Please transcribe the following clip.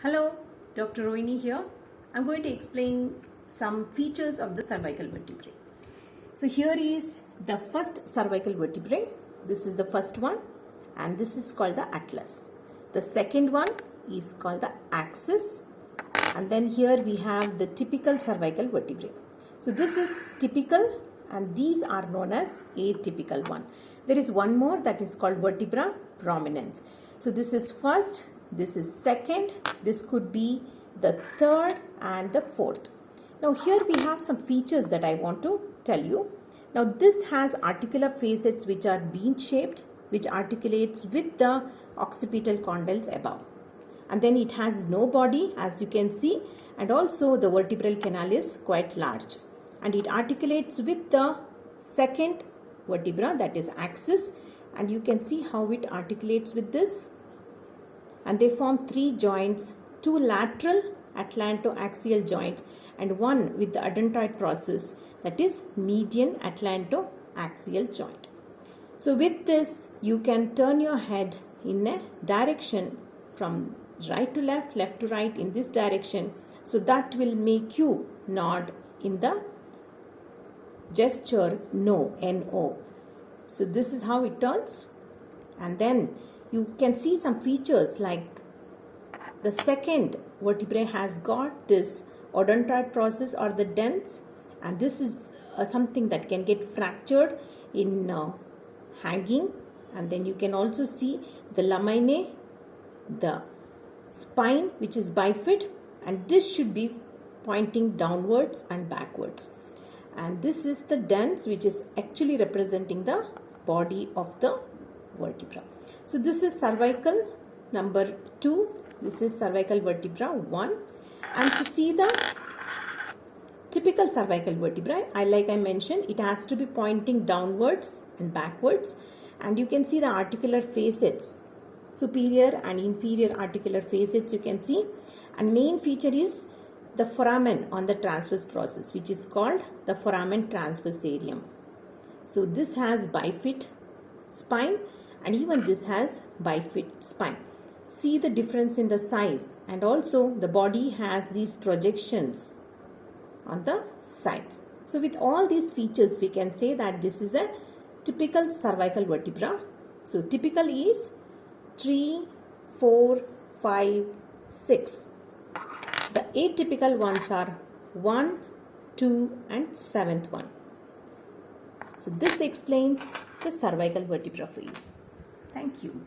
Hello, Dr. Rohini here. I'm going to explain some features of the cervical vertebrae. So here is the first cervical vertebrae. This is the first one and this is called the atlas. The second one is called the axis, and then here we have the typical cervical vertebrae. So this is typical and these are known as atypical one. There is one more that is called vertebra prominens. So this is first, this is second, this could be the third and the fourth. Now here we have some features that I want to tell you. Now this has articular facets which are bean shaped, which articulates with the occipital condyles above. And then it has no body, as you can see, and also the vertebral canal is quite large. And it articulates with the second vertebra, that is axis, and you can see how it articulates with this. And they form three joints, two lateral atlantoaxial joints and one with the odontoid process, that is median atlantoaxial joint. So with this you can turn your head in a direction from right to left, left to right, in this direction. So that will make you nod in the gesture no, N-O. So this is how it turns. And then you can see some features like the second vertebrae has got this odontoid process or the dents, and this is something that can get fractured in hanging. And then you can also see the laminae, the spine which is bifid, and this should be pointing downwards and backwards. And this is the dents which is actually representing the body of the vertebra. So this is cervical number 2, this is cervical vertebra 1. And to see the typical cervical vertebra, like I mentioned, it has to be pointing downwards and backwards, and you can see the articular facets, superior and inferior articular facets you can see. And main feature is the foramen on the transverse process, which is called the foramen transversarium. So this has bifid spine and even this has bifid spine. See the difference in the size, and also the body has these projections on the sides. So with all these features we can say that this is a typical cervical vertebra. So typical is 3, 4, 5, 6. The atypical ones are 1, 2 and 7th one. So this explains the cervical vertebra for you. Thank you.